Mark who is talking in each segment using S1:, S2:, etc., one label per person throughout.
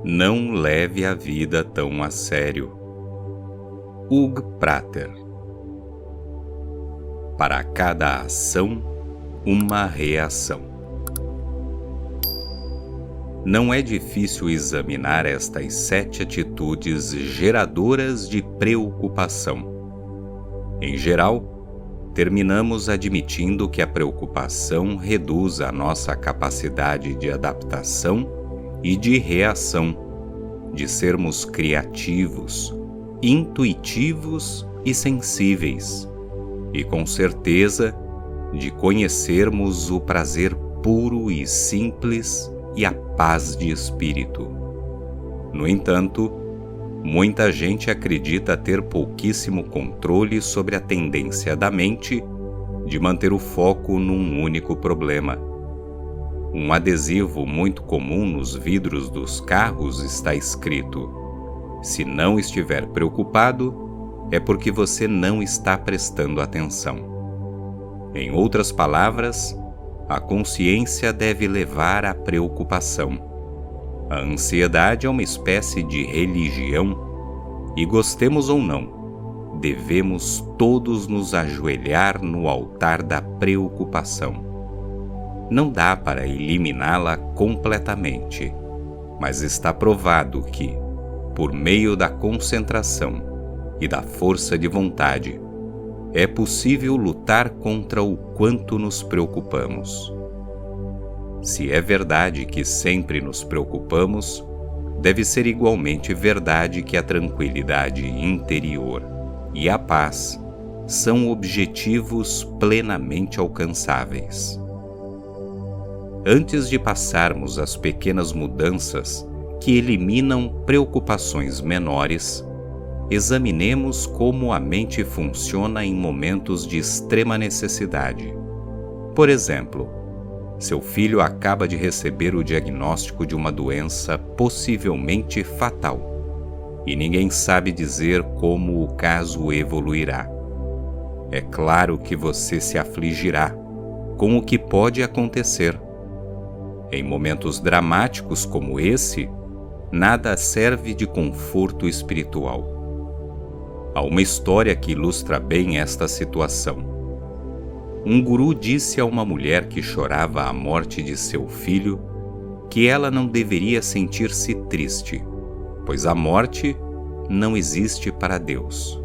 S1: Não leve a vida tão a sério. Hugh Prater. Para cada ação, uma reação. Não é difícil examinar estas 7 atitudes geradoras de preocupação. Em geral, terminamos admitindo que a preocupação reduz a nossa capacidade de adaptação e de reação, de sermos criativos, intuitivos e sensíveis, e com certeza de conhecermos o prazer puro e simples e a paz de espírito. No entanto, muita gente acredita ter pouquíssimo controle sobre a tendência da mente de manter o foco num único problema. Um adesivo muito comum nos vidros dos carros está escrito: "Se não estiver preocupado, é porque você não está prestando atenção." Em outras palavras, a consciência deve levar à preocupação. A ansiedade é uma espécie de religião e, gostemos ou não, devemos todos nos ajoelhar no altar da preocupação. Não dá para eliminá-la completamente, mas está provado que, por meio da concentração e da força de vontade, é possível lutar contra o quanto nos preocupamos. Se é verdade que sempre nos preocupamos, deve ser igualmente verdade que a tranquilidade interior e a paz são objetivos plenamente alcançáveis. Antes de passarmos às pequenas mudanças que eliminam preocupações menores, examinemos como a mente funciona em momentos de extrema necessidade. Por exemplo, seu filho acaba de receber o diagnóstico de uma doença possivelmente fatal, e ninguém sabe dizer como o caso evoluirá. É claro que você se afligirá com o que pode acontecer. Em momentos dramáticos como esse, nada serve de conforto espiritual. Há uma história que ilustra bem esta situação. Um guru disse a uma mulher que chorava a morte de seu filho que ela não deveria sentir-se triste, pois a morte não existe para Deus.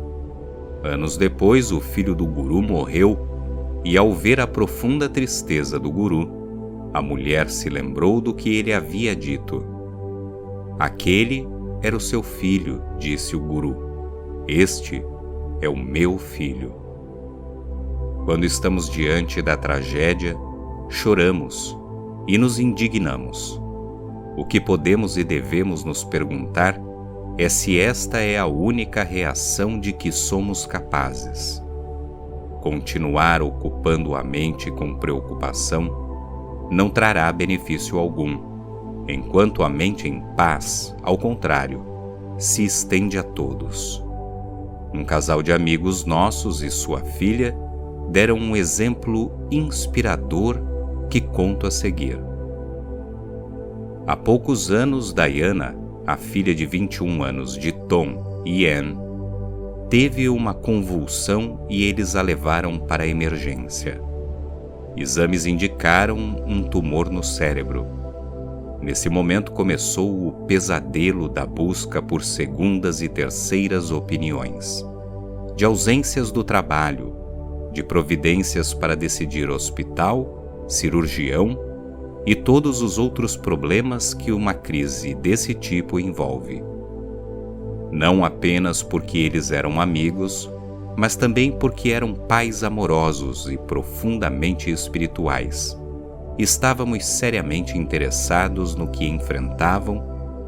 S1: Anos depois, o filho do guru morreu e, ao ver a profunda tristeza do guru, a mulher se lembrou do que ele havia dito. "Aquele era o seu filho", disse o guru. "Este é o meu filho." Quando estamos diante da tragédia, choramos e nos indignamos. O que podemos e devemos nos perguntar é se esta é a única reação de que somos capazes. Continuar ocupando a mente com preocupação não trará benefício algum, enquanto a mente em paz, ao contrário, se estende a todos. Um casal de amigos nossos e sua filha deram um exemplo inspirador que conto a seguir. Há poucos anos, Diana, a filha de 21 anos de Tom e Anne, teve uma convulsão e eles a levaram para a emergência. Exames indicaram um tumor no cérebro. Nesse momento começou o pesadelo da busca por segundas e terceiras opiniões, de ausências do trabalho, de providências para decidir hospital, cirurgião e todos os outros problemas que uma crise desse tipo envolve. Não apenas porque eles eram amigos, mas também porque eram pais amorosos e profundamente espirituais. Estávamos seriamente interessados no que enfrentavam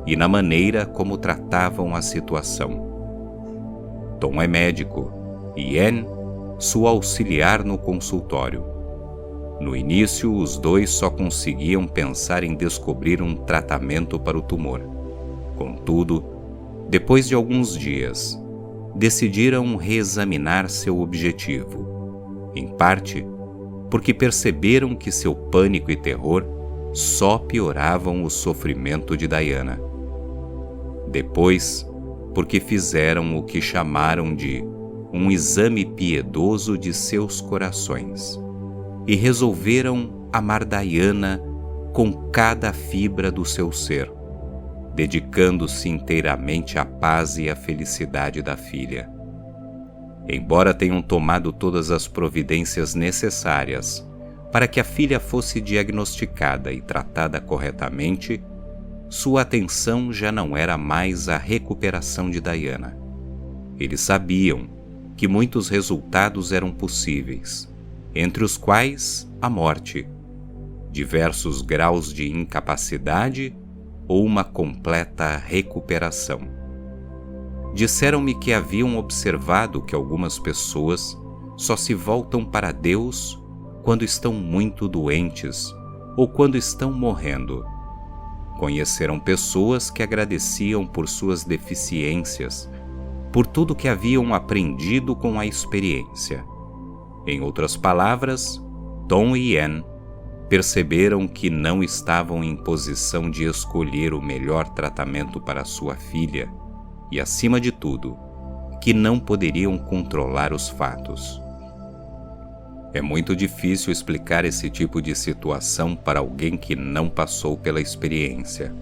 S1: e na maneira como tratavam a situação. Tom é médico e Anne, sua auxiliar no consultório. No início, os dois só conseguiam pensar em descobrir um tratamento para o tumor. Contudo, depois de alguns dias, decidiram reexaminar seu objetivo, em parte porque perceberam que seu pânico e terror só pioravam o sofrimento de Diana. Depois, porque fizeram o que chamaram de um exame piedoso de seus corações e resolveram amar Diana com cada fibra do seu ser, dedicando-se inteiramente à paz e à felicidade da filha. Embora tenham tomado todas as providências necessárias para que a filha fosse diagnosticada e tratada corretamente, sua atenção já não era mais a recuperação de Diana. Eles sabiam que muitos resultados eram possíveis, entre os quais a morte, diversos graus de incapacidade ou uma completa recuperação. Disseram-me que haviam observado que algumas pessoas só se voltam para Deus quando estão muito doentes ou quando estão morrendo. Conheceram pessoas que agradeciam por suas deficiências, por tudo que haviam aprendido com a experiência. Em outras palavras, Tom e Anne perceberam que não estavam em posição de escolher o melhor tratamento para sua filha e, acima de tudo, que não poderiam controlar os fatos. É muito difícil explicar esse tipo de situação para alguém que não passou pela experiência.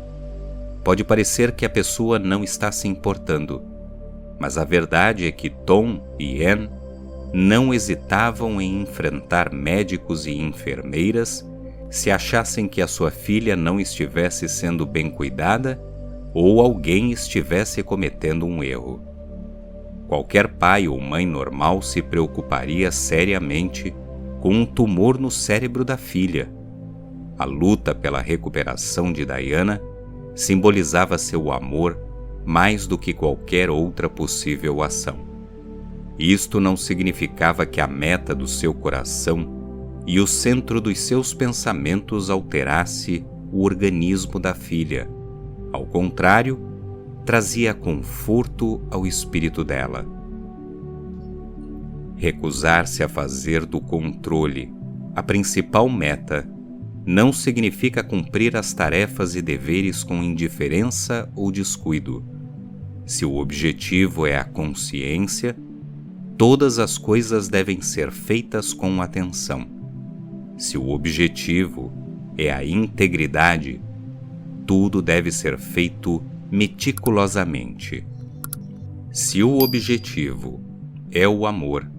S1: Pode parecer que a pessoa não está se importando, mas a verdade é que Tom e Anne não hesitavam em enfrentar médicos e enfermeiras se achassem que a sua filha não estivesse sendo bem cuidada ou alguém estivesse cometendo um erro. Qualquer pai ou mãe normal se preocuparia seriamente com um tumor no cérebro da filha. A luta pela recuperação de Diana simbolizava seu amor mais do que qualquer outra possível ação. Isto não significava que a meta do seu coração e o centro dos seus pensamentos alterasse o organismo da filha. Ao contrário, trazia conforto ao espírito dela. Recusar-se a fazer do controle a principal meta não significa cumprir as tarefas e deveres com indiferença ou descuido. Se o objetivo é a consciência, todas as coisas devem ser feitas com atenção. Se o objetivo é a integridade, tudo deve ser feito meticulosamente. Se o objetivo é o amor,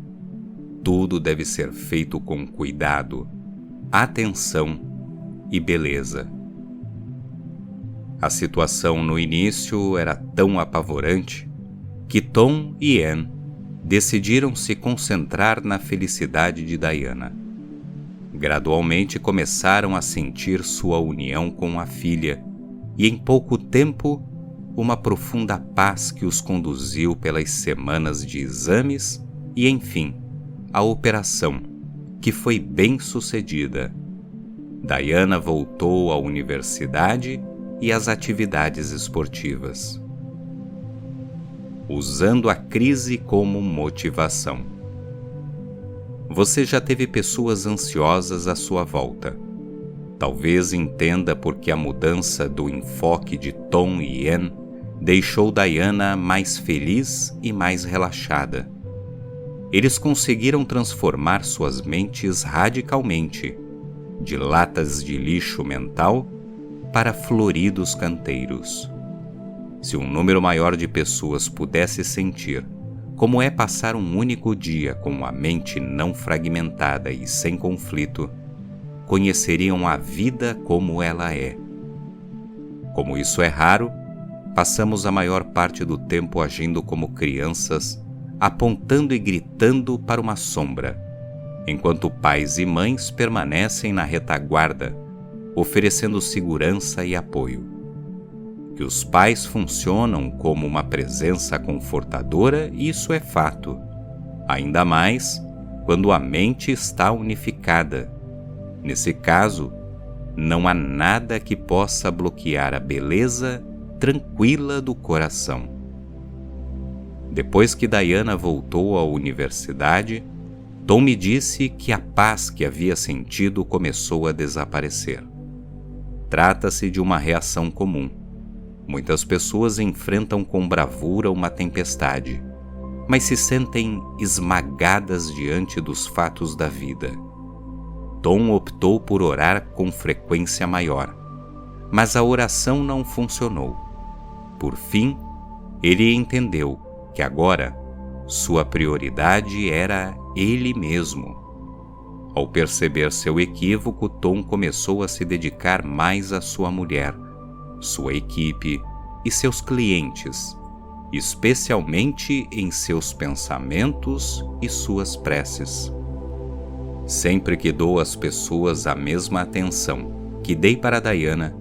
S1: tudo deve ser feito com cuidado, atenção e beleza. A situação no início era tão apavorante que Tom e Anne decidiram se concentrar na felicidade de Diana. Gradualmente começaram a sentir sua união com a filha e, em pouco tempo, uma profunda paz que os conduziu pelas semanas de exames e, enfim, a operação, que foi bem sucedida. Diana voltou à universidade e às atividades esportivas, usando a crise como motivação. Você já teve pessoas ansiosas à sua volta. Talvez entenda porque a mudança do enfoque de Tom e Anne deixou Diana mais feliz e mais relaxada. Eles conseguiram transformar suas mentes radicalmente, de latas de lixo mental para floridos canteiros. Se um número maior de pessoas pudesse sentir como é passar um único dia com a mente não fragmentada e sem conflito, conheceriam a vida como ela é. Como isso é raro, passamos a maior parte do tempo agindo como crianças, apontando e gritando para uma sombra, enquanto pais e mães permanecem na retaguarda, oferecendo segurança e apoio. Que os pais funcionam como uma presença confortadora, isso é fato, ainda mais quando a mente está unificada. Nesse caso, não há nada que possa bloquear a beleza tranquila do coração. Depois que Diana voltou à universidade, Tom me disse que a paz que havia sentido começou a desaparecer. Trata-se de uma reação comum. Muitas pessoas enfrentam com bravura uma tempestade, mas se sentem esmagadas diante dos fatos da vida. Tom optou por orar com frequência maior, mas a oração não funcionou. Por fim, ele entendeu que agora sua prioridade era ele mesmo. Ao perceber seu equívoco, Tom começou a se dedicar mais à sua mulher, sua equipe e seus clientes, especialmente em seus pensamentos e suas preces. Sempre que dou às pessoas a mesma atenção que dei para Diana,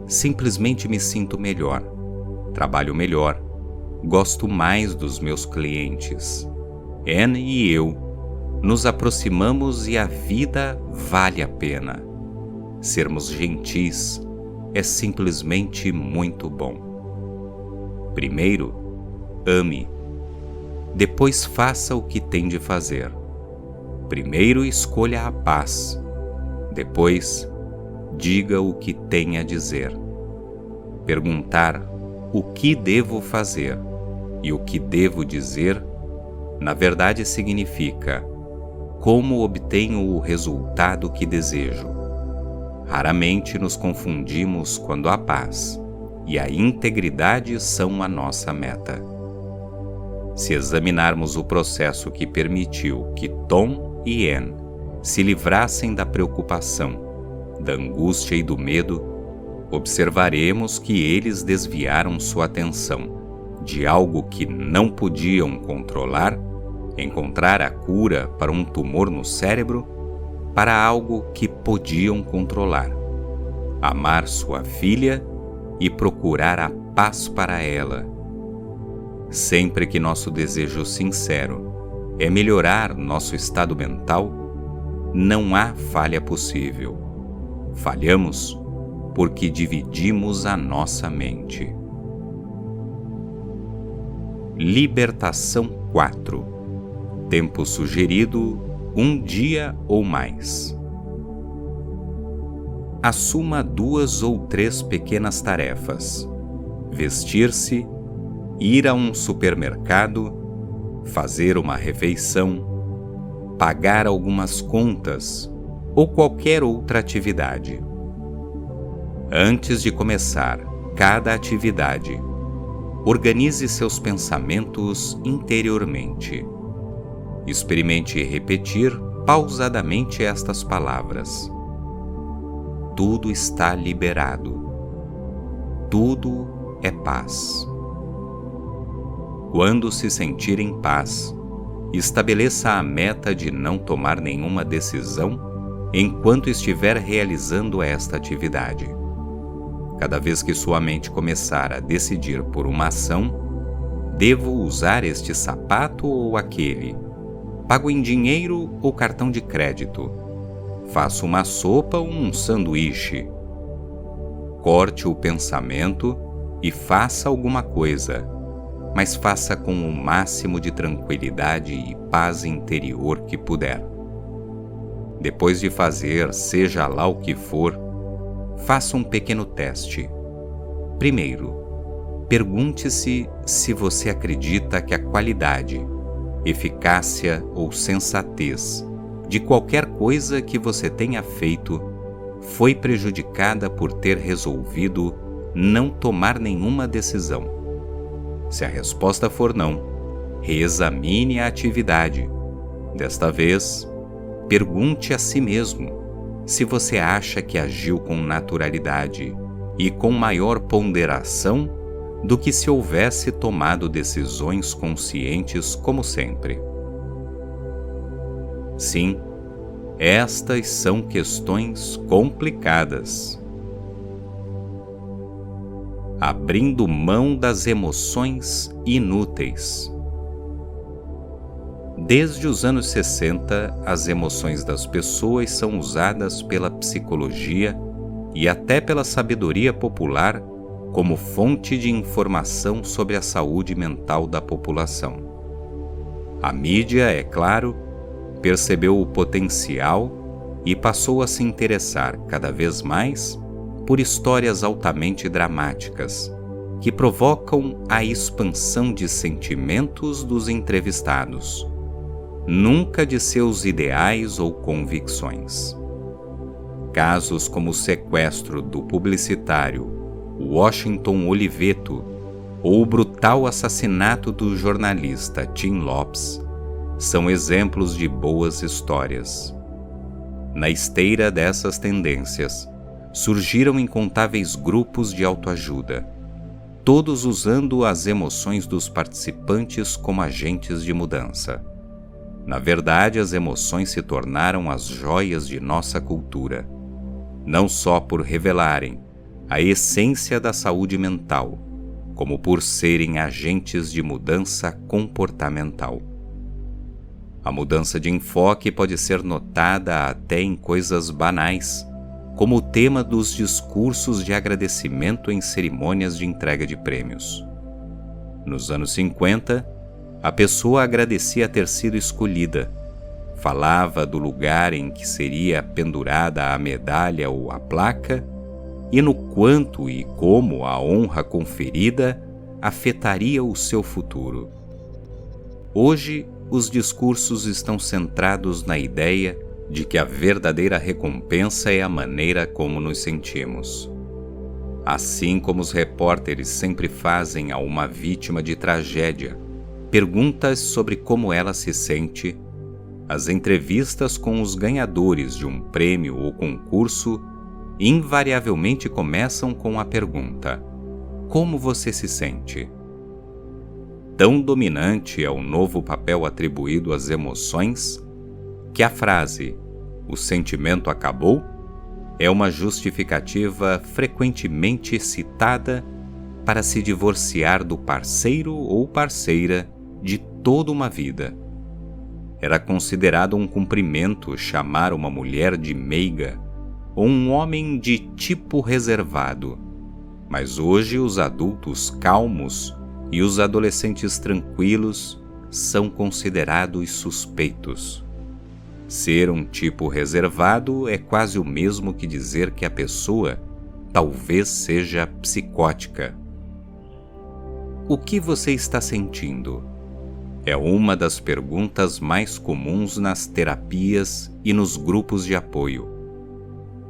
S1: simplesmente me sinto melhor, trabalho melhor, gosto mais dos meus clientes. Anne e eu nos aproximamos e a vida vale a pena. Sermos gentis é simplesmente muito bom. Primeiro, ame. Depois faça o que tem de fazer. Primeiro escolha a paz. Depois, diga o que tem a dizer. Perguntar o que devo fazer e o que devo dizer, na verdade significa como obtenho o resultado que desejo. Raramente nos confundimos quando a paz e a integridade são a nossa meta. Se examinarmos o processo que permitiu que Tom e Anne se livrassem da preocupação, da angústia e do medo, observaremos que eles desviaram sua atenção de algo que não podiam controlar, encontrar a cura para um tumor no cérebro, para algo que podiam controlar, amar sua filha e procurar a paz para ela. Sempre que nosso desejo sincero é melhorar nosso estado mental, não há falha possível. Falhamos porque dividimos a nossa mente. Libertação 4. Tempo sugerido: 1 dia ou mais. Assuma 2 ou 3 pequenas tarefas: vestir-se, ir a um supermercado, fazer uma refeição, pagar algumas contas ou qualquer outra atividade. Antes de começar cada atividade, organize seus pensamentos interiormente. Experimente repetir pausadamente estas palavras: tudo está liberado. Tudo é paz. Quando se sentir em paz, estabeleça a meta de não tomar nenhuma decisão enquanto estiver realizando esta atividade. Cada vez que sua mente começar a decidir por uma ação, devo usar este sapato ou aquele? Pago em dinheiro ou cartão de crédito? Faço uma sopa ou um sanduíche? Corte o pensamento e faça alguma coisa, mas faça com o máximo de tranquilidade e paz interior que puder. Depois de fazer, seja lá o que for, faça um pequeno teste. Primeiro, pergunte-se se você acredita que a qualidade, eficácia ou sensatez de qualquer coisa que você tenha feito foi prejudicada por ter resolvido não tomar nenhuma decisão. Se a resposta for não, reexamine a atividade. Desta vez, pergunte a si mesmo se você acha que agiu com naturalidade e com maior ponderação do que se houvesse tomado decisões conscientes como sempre. Sim, estas são questões complicadas. Abrindo mão das emoções inúteis. Desde os anos 60, as emoções das pessoas são usadas pela psicologia e até pela sabedoria popular como fonte de informação sobre a saúde mental da população. A mídia, é claro, percebeu o potencial e passou a se interessar cada vez mais por histórias altamente dramáticas, que provocam a expansão de sentimentos dos entrevistados, nunca de seus ideais ou convicções. Casos como o sequestro do publicitário Washington Oliveto ou o brutal assassinato do jornalista Tim Lopes são exemplos de boas histórias. Na esteira dessas tendências, surgiram incontáveis grupos de autoajuda, todos usando as emoções dos participantes como agentes de mudança. Na verdade, as emoções se tornaram as joias de nossa cultura, não só por revelarem a essência da saúde mental, como por serem agentes de mudança comportamental. A mudança de enfoque pode ser notada até em coisas banais, como o tema dos discursos de agradecimento em cerimônias de entrega de prêmios. Nos anos 50, a pessoa agradecia ter sido escolhida, falava do lugar em que seria pendurada a medalha ou a placa e no quanto e como a honra conferida afetaria o seu futuro. Hoje, os discursos estão centrados na ideia de que a verdadeira recompensa é a maneira como nos sentimos. Assim como os repórteres sempre fazem a uma vítima de tragédia perguntas sobre como ela se sente, as entrevistas com os ganhadores de um prêmio ou concurso invariavelmente começam com a pergunta: como você se sente? Tão dominante é o novo papel atribuído às emoções que a frase "o sentimento acabou" é uma justificativa frequentemente citada para se divorciar do parceiro ou parceira de toda uma vida. Era considerado um cumprimento chamar uma mulher de meiga ou um homem de tipo reservado, mas hoje os adultos calmos e os adolescentes tranquilos são considerados suspeitos. Ser um tipo reservado é quase o mesmo que dizer que a pessoa talvez seja psicótica. O que você está sentindo? É uma das perguntas mais comuns nas terapias e nos grupos de apoio.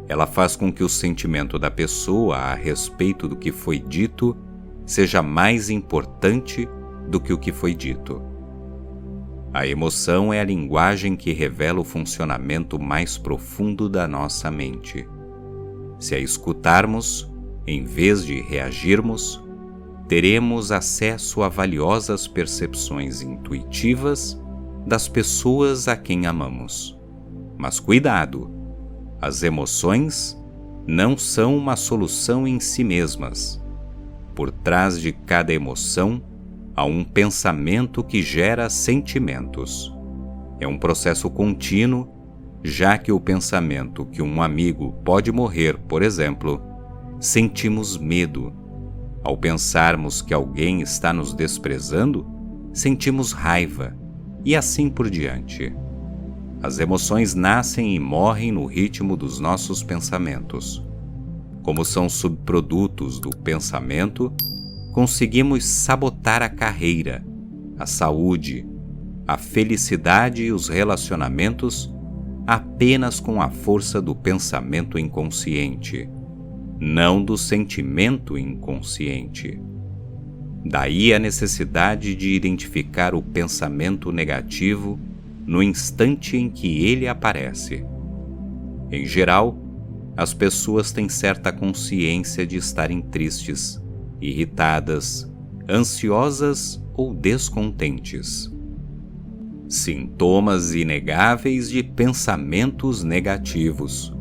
S1: Ela faz com que o sentimento da pessoa a respeito do que foi dito seja mais importante do que o que foi dito. A emoção é a linguagem que revela o funcionamento mais profundo da nossa mente. Se a escutarmos, em vez de reagirmos, teremos acesso a valiosas percepções intuitivas das pessoas a quem amamos. Mas cuidado! As emoções não são uma solução em si mesmas. Por trás de cada emoção, há um pensamento que gera sentimentos. É um processo contínuo, já que o pensamento que um amigo pode morrer, por exemplo, sentimos medo. Ao pensarmos que alguém está nos desprezando, sentimos raiva, e assim por diante. As emoções nascem e morrem no ritmo dos nossos pensamentos. Como são subprodutos do pensamento, conseguimos sabotar a carreira, a saúde, a felicidade e os relacionamentos apenas com a força do pensamento inconsciente, não do sentimento inconsciente. Daí a necessidade de identificar o pensamento negativo no instante em que ele aparece. Em geral, as pessoas têm certa consciência de estarem tristes, irritadas, ansiosas ou descontentes. Sintomas inegáveis de pensamentos negativos,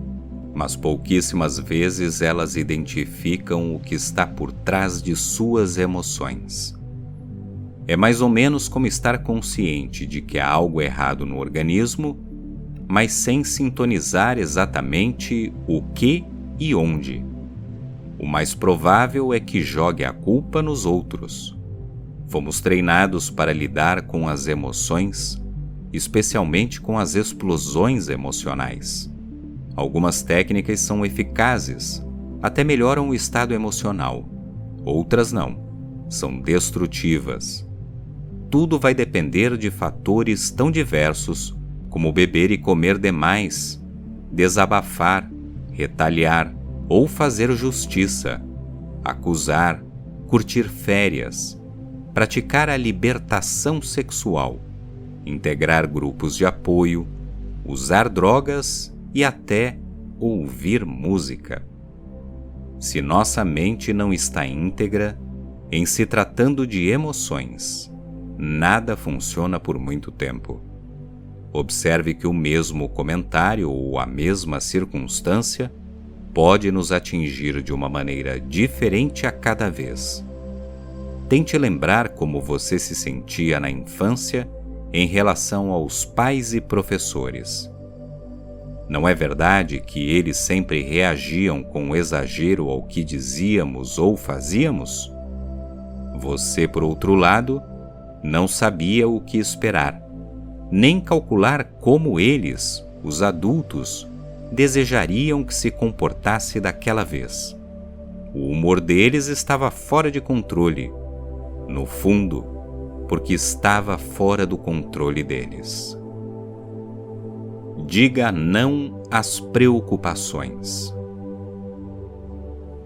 S1: mas pouquíssimas vezes elas identificam o que está por trás de suas emoções. É mais ou menos como estar consciente de que há algo errado no organismo, mas sem sintonizar exatamente o que e onde. O mais provável é que jogue a culpa nos outros. Fomos treinados para lidar com as emoções, especialmente com as explosões emocionais. Algumas técnicas são eficazes, até melhoram o estado emocional, outras não. são destrutivas. Tudo vai depender de fatores tão diversos como beber e comer demais, desabafar, retaliar ou fazer justiça, acusar, curtir férias, praticar a libertação sexual, integrar grupos de apoio, usar drogas e até ouvir música. Se nossa mente não está íntegra, em se tratando de emoções, nada funciona por muito tempo. Observe que o mesmo comentário ou a mesma circunstância pode nos atingir de uma maneira diferente a cada vez. Tente lembrar como você se sentia na infância em relação aos pais e professores. Não é verdade que eles sempre reagiam com exagero ao que dizíamos ou fazíamos? Você, por outro lado, não sabia o que esperar, nem calcular como eles, os adultos, desejariam que se comportasse daquela vez. O humor deles estava fora de controle, no fundo, porque estava fora do controle deles. Diga não às preocupações.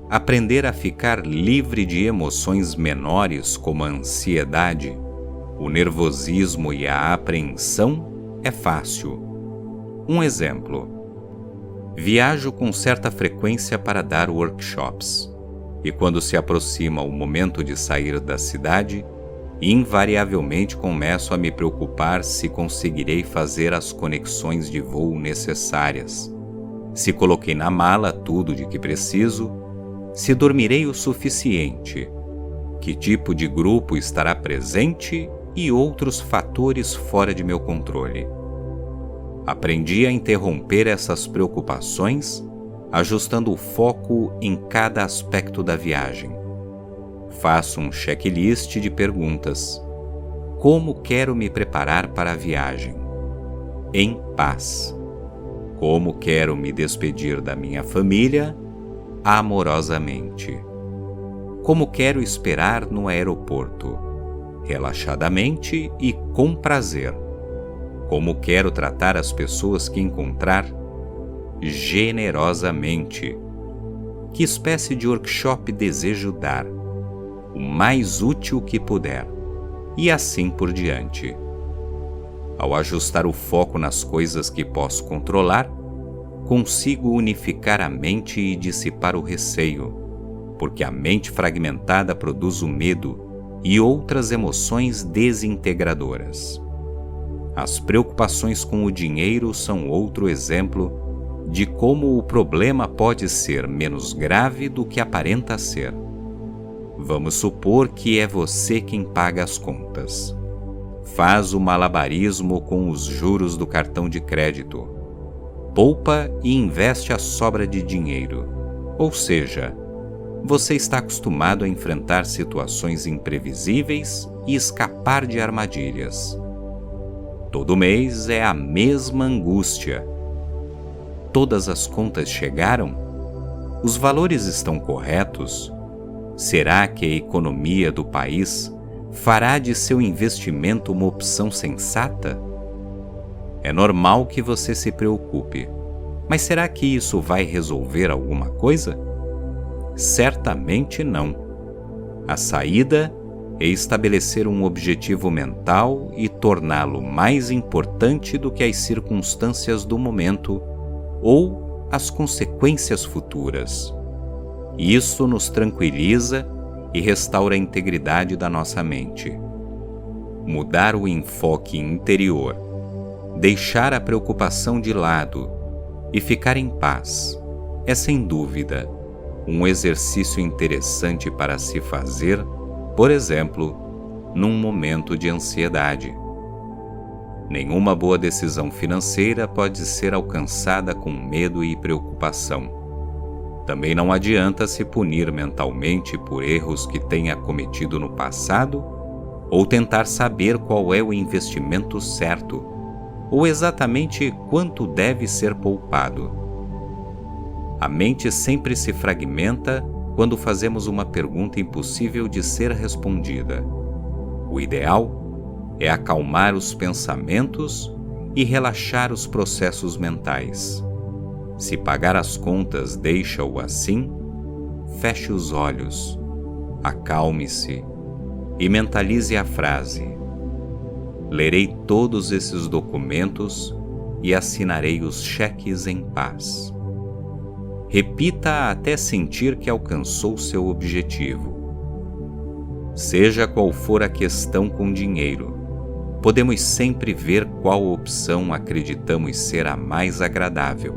S1: Aprender a ficar livre de emoções menores como a ansiedade, o nervosismo e a apreensão é fácil. Um exemplo. Viajo com certa frequência para dar workshops, e quando se aproxima o momento de sair da cidade, invariavelmente começo a me preocupar se conseguirei fazer as conexões de voo necessárias, se coloquei na mala tudo de que preciso, se dormirei o suficiente, que tipo de grupo estará presente e outros fatores fora de meu controle. Aprendi a interromper essas preocupações, ajustando o foco em cada aspecto da viagem. Faço um checklist de perguntas. Como quero me preparar para a viagem? Em paz. Como quero me despedir da minha família? Amorosamente. Como quero esperar no aeroporto? Relaxadamente e com prazer. Como quero tratar as pessoas que encontrar? Generosamente. Que espécie de workshop desejo dar? O mais útil que puder, e assim por diante. Ao ajustar o foco nas coisas que posso controlar, consigo unificar a mente e dissipar o receio, porque a mente fragmentada produz o medo e outras emoções desintegradoras. As preocupações com o dinheiro são outro exemplo de como o problema pode ser menos grave do que aparenta ser. Vamos supor que é você quem paga as contas. Faz o malabarismo com os juros do cartão de crédito. Poupa e investe a sobra de dinheiro. Ou seja, você está acostumado a enfrentar situações imprevisíveis e escapar de armadilhas. Todo mês é a mesma angústia. Todas as contas chegaram? Os valores estão corretos? Será que a economia do país fará de seu investimento uma opção sensata? É normal que você se preocupe, mas será que isso vai resolver alguma coisa? Certamente não. A saída é estabelecer um objetivo mental e torná-lo mais importante do que as circunstâncias do momento ou as consequências futuras. Isso nos tranquiliza e restaura a integridade da nossa mente. Mudar o enfoque interior, deixar a preocupação de lado e ficar em paz é, sem dúvida, um exercício interessante para se fazer, por exemplo, num momento de ansiedade. Nenhuma boa decisão financeira pode ser alcançada com medo e preocupação. Também não adianta se punir mentalmente por erros que tenha cometido no passado ou tentar saber qual é o investimento certo ou exatamente quanto deve ser poupado. A mente sempre se fragmenta quando fazemos uma pergunta impossível de ser respondida. O ideal é acalmar os pensamentos e relaxar os processos mentais. Se pagar as contas deixa-o assim, feche os olhos, acalme-se e mentalize a frase: lerei todos esses documentos e assinarei os cheques em paz. Repita até sentir que alcançou seu objetivo. Seja qual for a questão com dinheiro, podemos sempre ver qual opção acreditamos ser a mais agradável,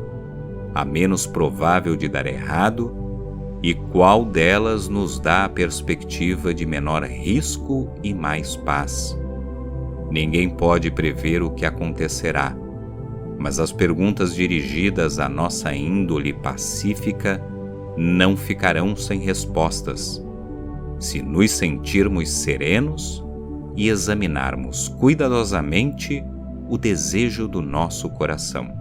S1: a menos provável de dar errado, e qual delas nos dá a perspectiva de menor risco e mais paz. Ninguém pode prever o que acontecerá, mas as perguntas dirigidas à nossa índole pacífica não ficarão sem respostas, se nos sentirmos serenos e examinarmos cuidadosamente o desejo do nosso coração.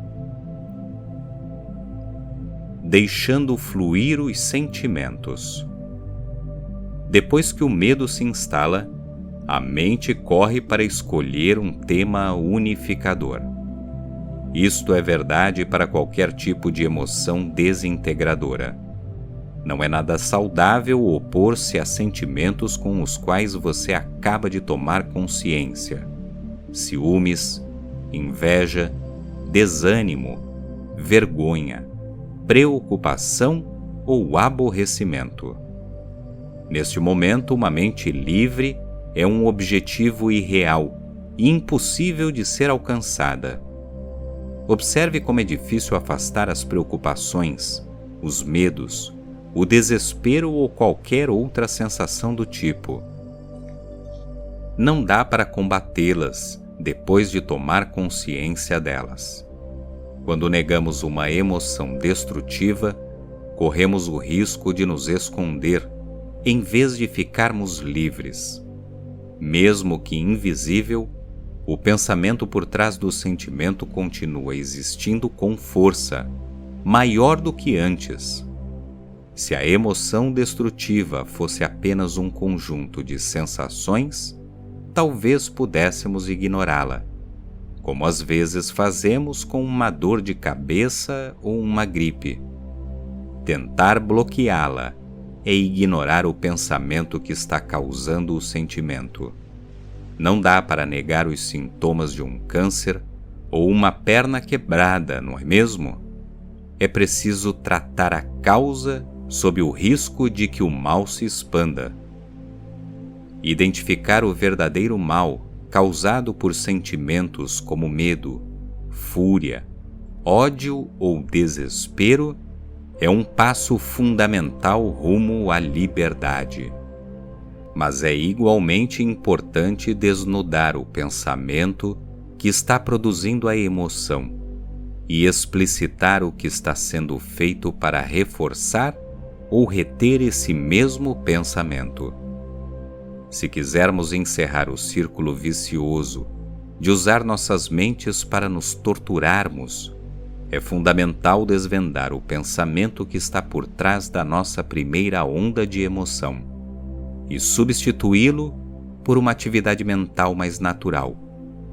S1: Deixando fluir os sentimentos. Depois que o medo se instala, a mente corre para escolher um tema unificador. Isto é verdade para qualquer tipo de emoção desintegradora. Não é nada saudável opor-se a sentimentos com os quais você acaba de tomar consciência. Ciúmes, inveja, desânimo, vergonha, preocupação ou aborrecimento. Neste momento, uma mente livre é um objetivo irreal e impossível de ser alcançada. Observe como é difícil afastar as preocupações, os medos, o desespero ou qualquer outra sensação do tipo. Não dá para combatê-las depois de tomar consciência delas. Quando negamos uma emoção destrutiva, corremos o risco de nos esconder, em vez de ficarmos livres. Mesmo que invisível, o pensamento por trás do sentimento continua existindo com força, maior do que antes. Se a emoção destrutiva fosse apenas um conjunto de sensações, talvez pudéssemos ignorá-la, como às vezes fazemos com uma dor de cabeça ou uma gripe. Tentar bloqueá-la é ignorar o pensamento que está causando o sentimento. Não dá para negar os sintomas de um câncer ou uma perna quebrada, não é mesmo? É preciso tratar a causa sob o risco de que o mal se expanda. Identificar o verdadeiro mal causado por sentimentos como medo, fúria, ódio ou desespero é um passo fundamental rumo à liberdade. Mas é igualmente importante desnudar o pensamento que está produzindo a emoção e explicitar o que está sendo feito para reforçar ou reter esse mesmo pensamento. Se quisermos encerrar o círculo vicioso de usar nossas mentes para nos torturarmos, é fundamental desvendar o pensamento que está por trás da nossa primeira onda de emoção e substituí-lo por uma atividade mental mais natural,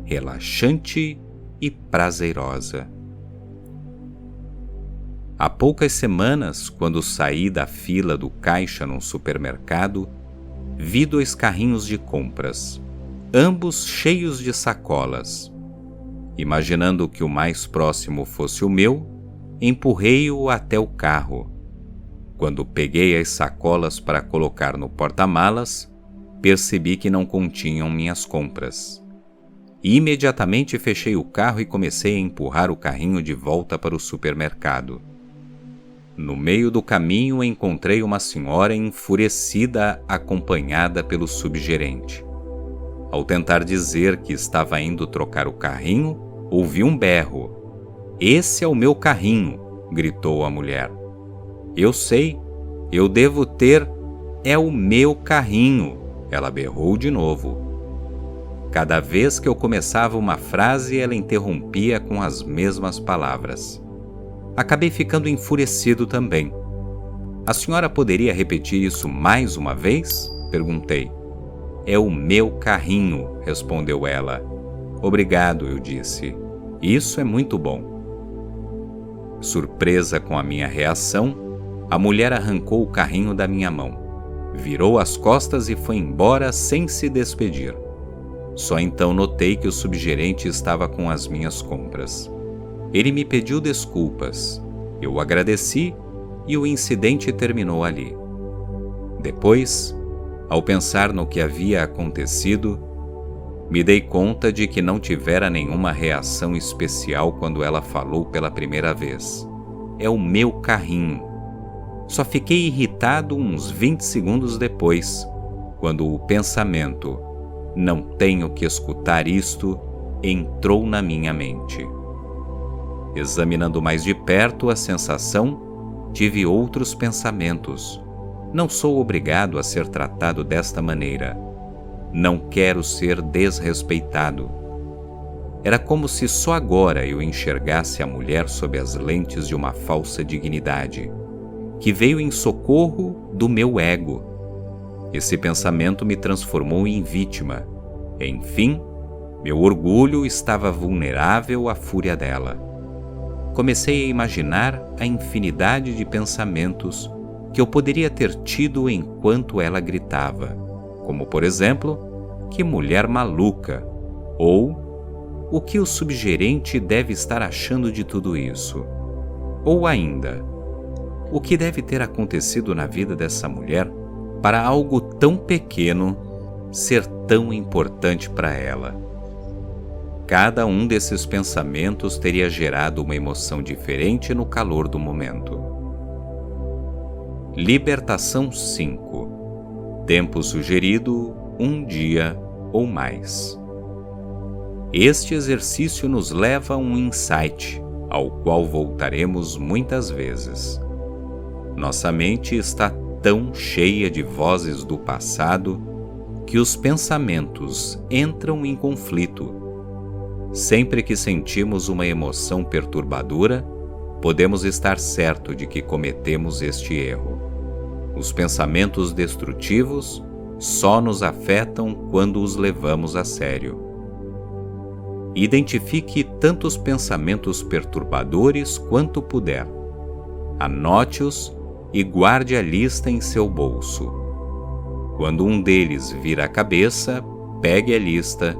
S1: relaxante e prazerosa. Há poucas semanas, quando saí da fila do caixa num supermercado, vi 2 carrinhos de compras, ambos cheios de sacolas. Imaginando que o mais próximo fosse o meu, empurrei-o até o carro. Quando peguei as sacolas para colocar no porta-malas, percebi que não continham minhas compras. Imediatamente fechei o carro e comecei a empurrar o carrinho de volta para o supermercado. No meio do caminho encontrei uma senhora enfurecida acompanhada pelo subgerente. Ao tentar dizer que estava indo trocar o carrinho, ouvi um berro. "Esse é o meu carrinho", gritou a mulher. "Eu sei, eu devo ter, é o meu carrinho", ela berrou de novo. Cada vez que eu começava uma frase, ela interrompia com as mesmas palavras. Acabei ficando enfurecido também. A senhora poderia repetir isso mais uma vez? Perguntei. É o meu carrinho, respondeu ela. Obrigado, eu disse. Isso é muito bom. Surpresa com a minha reação, a mulher arrancou o carrinho da minha mão, virou as costas e foi embora sem se despedir. Só então notei que o subgerente estava com as minhas compras. Ele me pediu desculpas. Eu agradeci e o incidente terminou ali. Depois, ao pensar no que havia acontecido, me dei conta de que não tivera nenhuma reação especial quando ela falou pela primeira vez. É o meu carrinho. Só fiquei irritado uns 20 segundos depois, quando o pensamento, não tenho que escutar isto, entrou na minha mente. Examinando mais de perto a sensação, tive outros pensamentos. Não sou obrigado a ser tratado desta maneira. Não quero ser desrespeitado. Era como se só agora eu enxergasse a mulher sob as lentes de uma falsa dignidade, que veio em socorro do meu ego. Esse pensamento me transformou em vítima. Enfim, meu orgulho estava vulnerável à fúria dela. Comecei a imaginar a infinidade de pensamentos que eu poderia ter tido enquanto ela gritava, como, por exemplo, que mulher maluca, ou o que o subgerente deve estar achando de tudo isso, ou ainda, o que deve ter acontecido na vida dessa mulher para algo tão pequeno ser tão importante para ela. Cada um desses pensamentos teria gerado uma emoção diferente no calor do momento. Libertação 5. Tempo sugerido, 1 dia ou mais. Este exercício nos leva a um insight, ao qual voltaremos muitas vezes. Nossa mente está tão cheia de vozes do passado que os pensamentos entram em conflito. Sempre que sentimos uma emoção perturbadora, podemos estar certos de que cometemos este erro. Os pensamentos destrutivos só nos afetam quando os levamos a sério. Identifique tantos pensamentos perturbadores quanto puder. Anote-os e guarde a lista em seu bolso. Quando um deles vir à cabeça, pegue a lista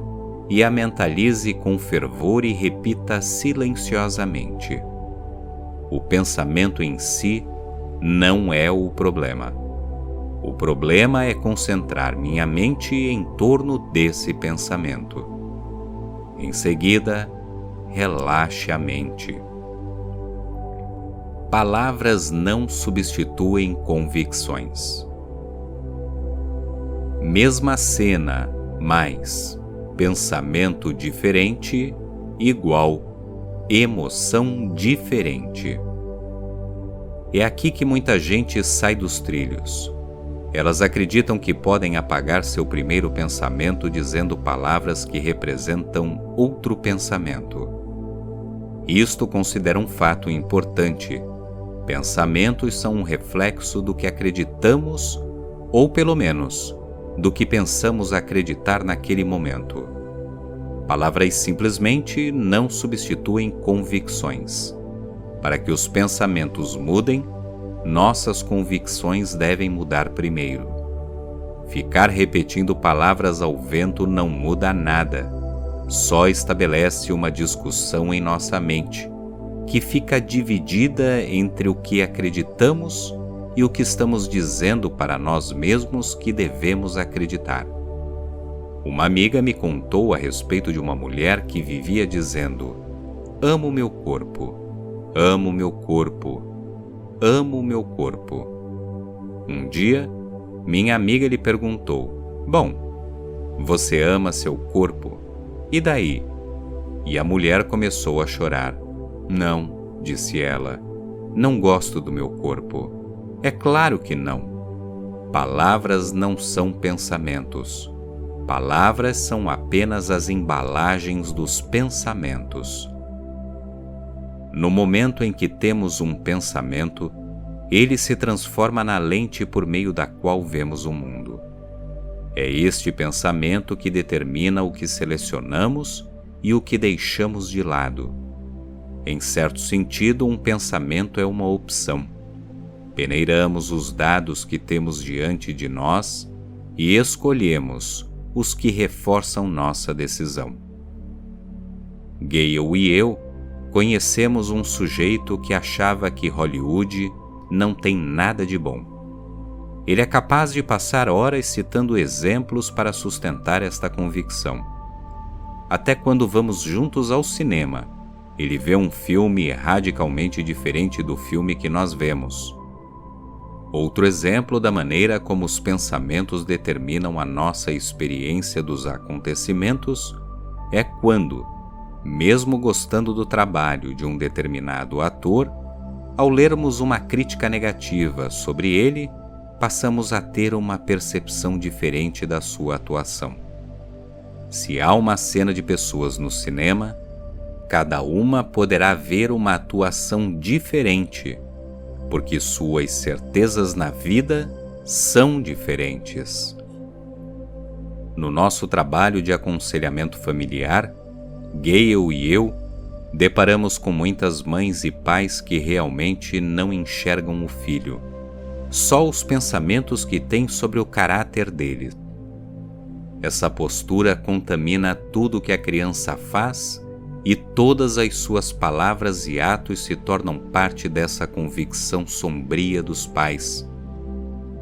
S1: e a mentalize com fervor e repita silenciosamente. O pensamento em si não é o problema. O problema é concentrar minha mente em torno desse pensamento. Em seguida, relaxe a mente. Palavras não substituem convicções. Mesma cena, mas pensamento diferente igual emoção diferente. É aqui que muita gente sai dos trilhos. Elas acreditam que podem apagar seu primeiro pensamento dizendo palavras que representam outro pensamento. Isto considera um fato importante. Pensamentos são um reflexo do que acreditamos, ou pelo menos, do que pensamos acreditar naquele momento. Palavras simplesmente não substituem convicções. Para que os pensamentos mudem, nossas convicções devem mudar primeiro. Ficar repetindo palavras ao vento não muda nada, só estabelece uma discussão em nossa mente, que fica dividida entre o que acreditamos e o que estamos dizendo para nós mesmos que devemos acreditar. Uma amiga me contou a respeito de uma mulher que vivia dizendo: "Amo meu corpo, amo meu corpo, amo meu corpo." Um dia, minha amiga lhe perguntou: "Bom, você ama seu corpo? E daí?" E a mulher começou a chorar. "Não", disse ela, "não gosto do meu corpo. É claro que não. Palavras não são pensamentos. Palavras são apenas as embalagens dos pensamentos." No momento em que temos um pensamento, ele se transforma na lente por meio da qual vemos o mundo. É este pensamento que determina o que selecionamos e o que deixamos de lado. Em certo sentido, um pensamento é uma opção. Peneiramos os dados que temos diante de nós e escolhemos os que reforçam nossa decisão. Gale e eu conhecemos um sujeito que achava que Hollywood não tem nada de bom. Ele é capaz de passar horas citando exemplos para sustentar esta convicção. Até quando vamos juntos ao cinema, ele vê um filme radicalmente diferente do filme que nós vemos. Outro exemplo da maneira como os pensamentos determinam a nossa experiência dos acontecimentos é quando, mesmo gostando do trabalho de um determinado ator, ao lermos uma crítica negativa sobre ele, passamos a ter uma percepção diferente da sua atuação. Se há uma cena de pessoas no cinema, cada uma poderá ver uma atuação diferente, porque suas certezas na vida são diferentes. No nosso trabalho de aconselhamento familiar, Gale e eu deparamos com muitas mães e pais que realmente não enxergam o filho, só os pensamentos que têm sobre o caráter dele. Essa postura contamina tudo que a criança faz e todas as suas palavras e atos se tornam parte dessa convicção sombria dos pais.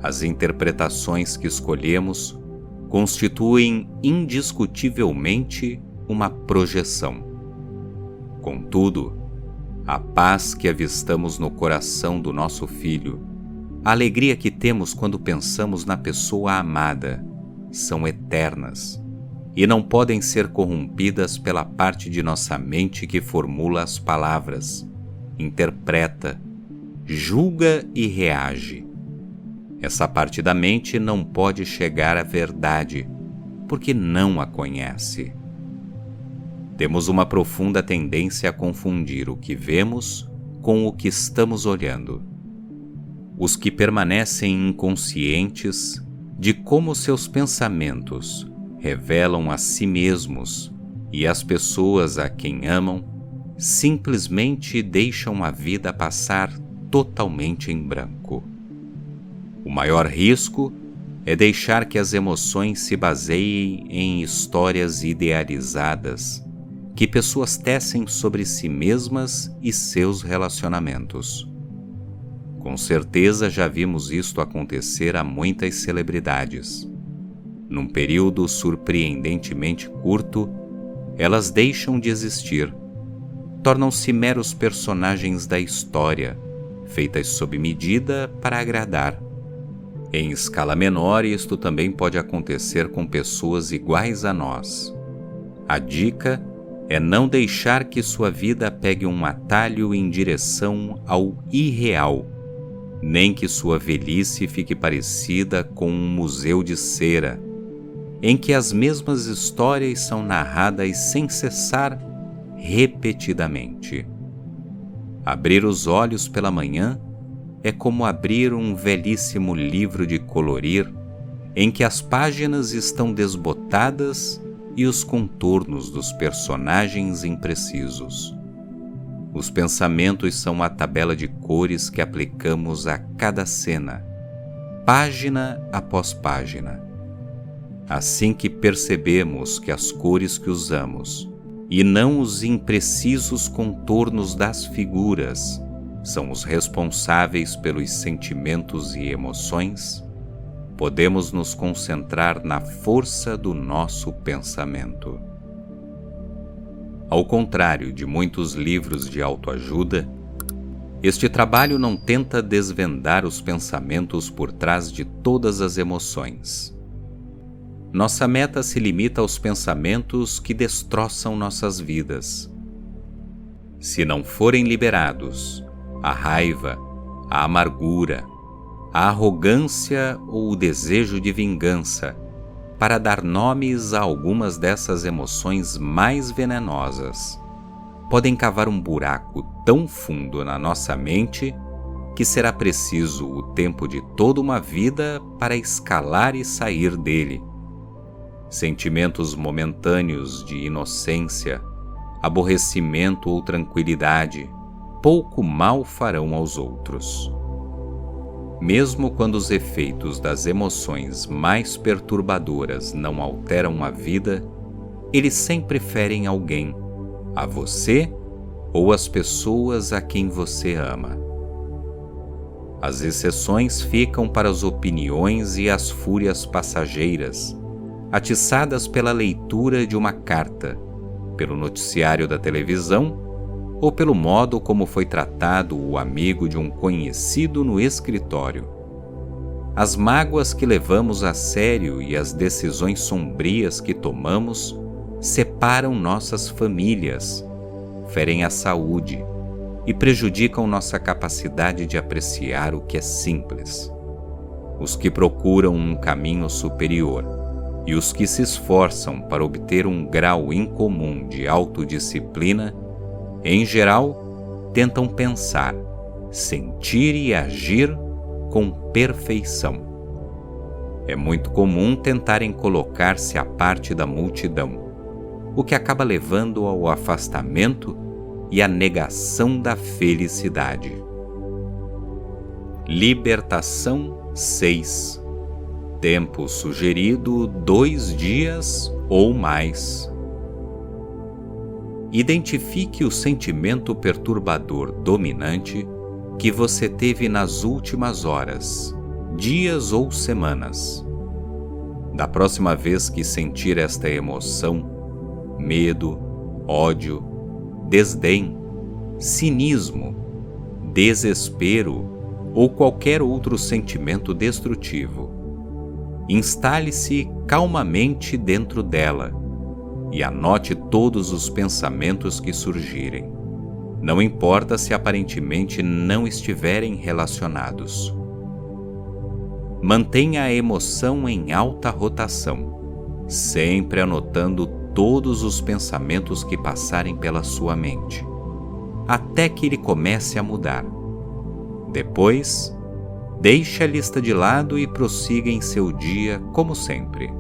S1: As interpretações que escolhemos constituem indiscutivelmente uma projeção. Contudo, a paz que avistamos no coração do nosso filho, a alegria que temos quando pensamos na pessoa amada, são eternas e não podem ser corrompidas pela parte de nossa mente que formula as palavras, interpreta, julga e reage. Essa parte da mente não pode chegar à verdade, porque não a conhece. Temos uma profunda tendência a confundir o que vemos com o que estamos olhando. Os que permanecem inconscientes de como seus pensamentos revelam a si mesmos e as pessoas a quem amam, simplesmente deixam a vida passar totalmente em branco. O maior risco é deixar que as emoções se baseiem em histórias idealizadas que pessoas tecem sobre si mesmas e seus relacionamentos. Com certeza já vimos isto acontecer a muitas celebridades. Num período surpreendentemente curto, elas deixam de existir, tornam-se meros personagens da história, feitas sob medida para agradar. Em escala menor, isto também pode acontecer com pessoas iguais a nós. A dica é não deixar que sua vida pegue um atalho em direção ao irreal, nem que sua velhice fique parecida com um museu de cera, em que as mesmas histórias são narradas sem cessar, repetidamente. Abrir os olhos pela manhã é como abrir um velhíssimo livro de colorir, em que as páginas estão desbotadas e os contornos dos personagens imprecisos. Os pensamentos são a tabela de cores que aplicamos a cada cena, página após página. Assim que percebemos que as cores que usamos, e não os imprecisos contornos das figuras, são os responsáveis pelos sentimentos e emoções, podemos nos concentrar na força do nosso pensamento. Ao contrário de muitos livros de autoajuda, este trabalho não tenta desvendar os pensamentos por trás de todas as emoções. Nossa meta se limita aos pensamentos que destroçam nossas vidas. Se não forem liberados, a raiva, a amargura, a arrogância ou o desejo de vingança, para dar nomes a algumas dessas emoções mais venenosas, podem cavar um buraco tão fundo na nossa mente que será preciso o tempo de toda uma vida para escalar e sair dele. Sentimentos momentâneos de inocência, aborrecimento ou tranquilidade pouco mal farão aos outros. Mesmo quando os efeitos das emoções mais perturbadoras não alteram a vida, eles sempre ferem alguém, a você ou as pessoas a quem você ama. As exceções ficam para as opiniões e as fúrias passageiras, atiçadas pela leitura de uma carta, pelo noticiário da televisão ou pelo modo como foi tratado o amigo de um conhecido no escritório. As mágoas que levamos a sério e as decisões sombrias que tomamos separam nossas famílias, ferem a saúde e prejudicam nossa capacidade de apreciar o que é simples. Os que procuram um caminho superior e os que se esforçam para obter um grau incomum de autodisciplina, em geral, tentam pensar, sentir e agir com perfeição. É muito comum tentarem colocar-se à parte da multidão, o que acaba levando ao afastamento e à negação da felicidade. Libertação 6. Tempo sugerido 2 dias ou mais. Identifique o sentimento perturbador dominante que você teve nas últimas horas, dias ou semanas. Da próxima vez que sentir esta emoção, medo, ódio, desdém, cinismo, desespero ou qualquer outro sentimento destrutivo, instale-se calmamente dentro dela e anote todos os pensamentos que surgirem. Não importa se aparentemente não estiverem relacionados. Mantenha a emoção em alta rotação, sempre anotando todos os pensamentos que passarem pela sua mente, até que ele comece a mudar. Depois, deixe a lista de lado e prossiga em seu dia como sempre.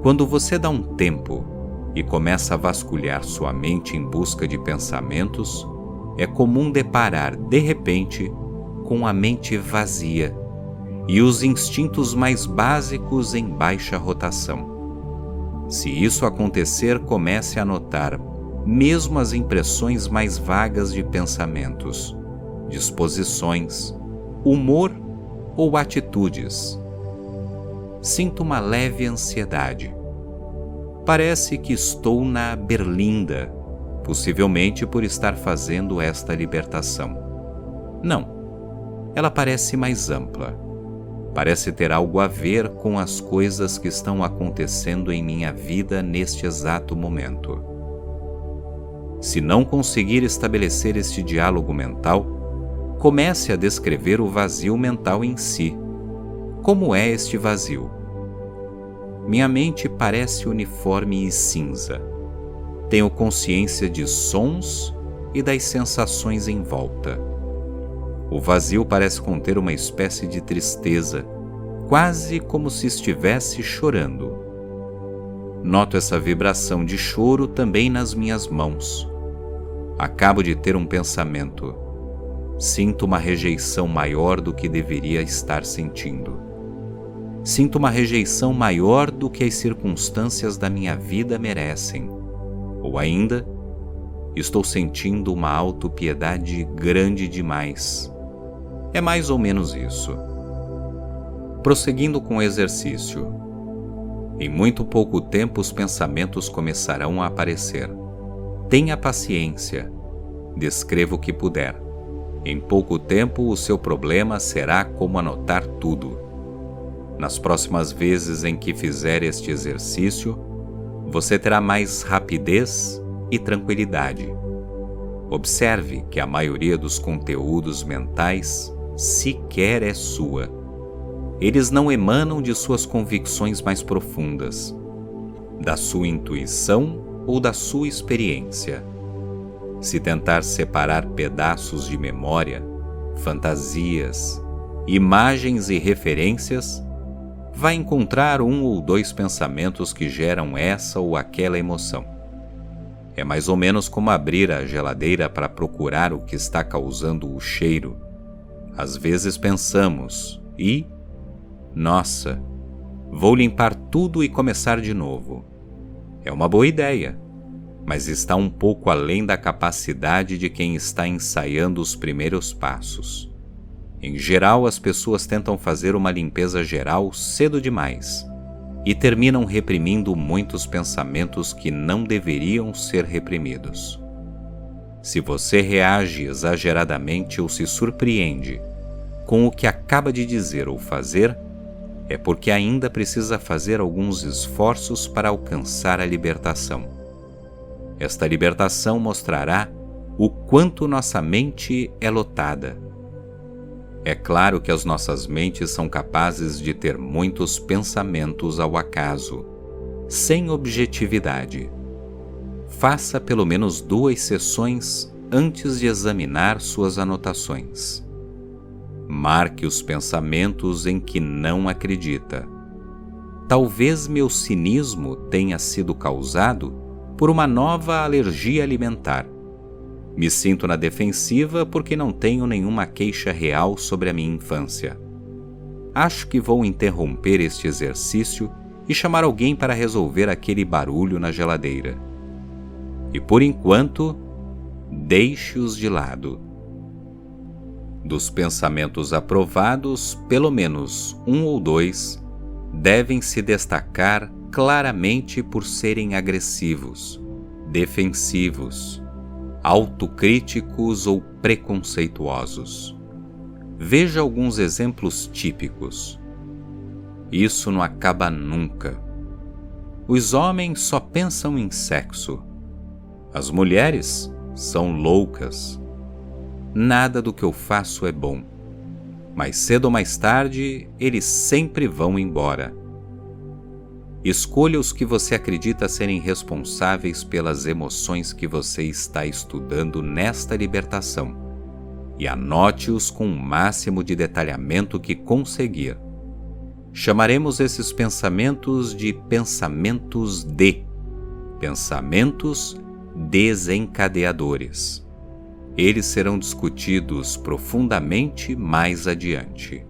S1: Quando você dá um tempo e começa a vasculhar sua mente em busca de pensamentos, é comum deparar, de repente, com a mente vazia e os instintos mais básicos em baixa rotação. Se isso acontecer, comece a notar mesmo as impressões mais vagas de pensamentos, disposições, humor ou atitudes. Sinto uma leve ansiedade. Parece que estou na berlinda, possivelmente por estar fazendo esta libertação. Não, ela parece mais ampla. Parece ter algo a ver com as coisas que estão acontecendo em minha vida neste exato momento. Se não conseguir estabelecer este diálogo mental, comece a descrever o vazio mental em si. Como é este vazio? Minha mente parece uniforme e cinza. Tenho consciência de sons e das sensações em volta. O vazio parece conter uma espécie de tristeza, quase como se estivesse chorando. Noto essa vibração de choro também nas minhas mãos. Acabo de ter um pensamento. Sinto uma rejeição maior do que deveria estar sentindo. Sinto uma rejeição maior do que as circunstâncias da minha vida merecem. Ou ainda, estou sentindo uma autopiedade grande demais. É mais ou menos isso. Prosseguindo com o exercício. Em muito pouco tempo os pensamentos começarão a aparecer. Tenha paciência. Descreva o que puder. Em pouco tempo o seu problema será como anotar tudo. Nas próximas vezes em que fizer este exercício, você terá mais rapidez e tranquilidade. Observe que a maioria dos conteúdos mentais sequer é sua. Eles não emanam de suas convicções mais profundas, da sua intuição ou da sua experiência. Se tentar separar pedaços de memória, fantasias, imagens e referências, vai encontrar um ou dois pensamentos que geram essa ou aquela emoção. É mais ou menos como abrir a geladeira para procurar o que está causando o cheiro. Às vezes pensamos, nossa, vou limpar tudo e começar de novo. É uma boa ideia, mas está um pouco além da capacidade de quem está ensaiando os primeiros passos. Em geral, as pessoas tentam fazer uma limpeza geral cedo demais e terminam reprimindo muitos pensamentos que não deveriam ser reprimidos. Se você reage exageradamente ou se surpreende com o que acaba de dizer ou fazer, é porque ainda precisa fazer alguns esforços para alcançar a libertação. Esta libertação mostrará o quanto nossa mente é lotada. É claro que as nossas mentes são capazes de ter muitos pensamentos ao acaso, sem objetividade. Faça pelo menos 2 sessões antes de examinar suas anotações. Marque os pensamentos em que não acredita. Talvez meu cinismo tenha sido causado por uma nova alergia alimentar. Me sinto na defensiva porque não tenho nenhuma queixa real sobre a minha infância. Acho que vou interromper este exercício e chamar alguém para resolver aquele barulho na geladeira. E por enquanto, deixe-os de lado. Dos pensamentos aprovados, pelo menos 1 ou 2 devem se destacar claramente por serem agressivos, defensivos, autocríticos ou preconceituosos. Veja alguns exemplos típicos. Isso não acaba nunca. Os homens só pensam em sexo. As mulheres são loucas. Nada do que eu faço é bom. Mais cedo ou mais tarde, eles sempre vão embora. Escolha os que você acredita serem responsáveis pelas emoções que você está estudando nesta libertação e anote-os com o máximo de detalhamento que conseguir. Chamaremos esses pensamentos de pensamentos desencadeadores. Eles serão discutidos profundamente mais adiante.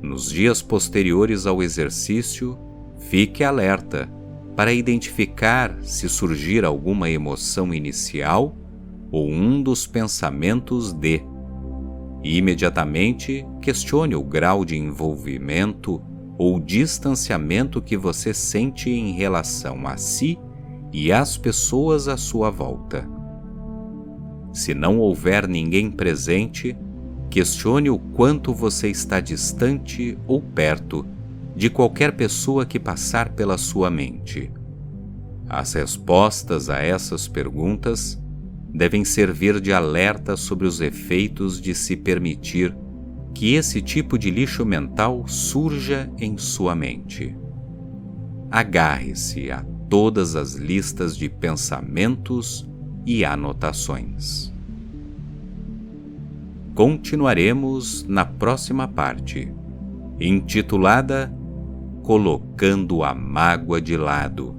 S1: Nos dias posteriores ao exercício, fique alerta para identificar se surgir alguma emoção inicial ou um dos pensamentos e imediatamente questione o grau de envolvimento ou distanciamento que você sente em relação a si e às pessoas à sua volta. Se não houver ninguém presente, questione o quanto você está distante ou perto de qualquer pessoa que passar pela sua mente. As respostas a essas perguntas devem servir de alerta sobre os efeitos de se permitir que esse tipo de lixo mental surja em sua mente. Agarre-se a todas as listas de pensamentos e anotações. Continuaremos na próxima parte, intitulada Colocando a Mágoa de Lado.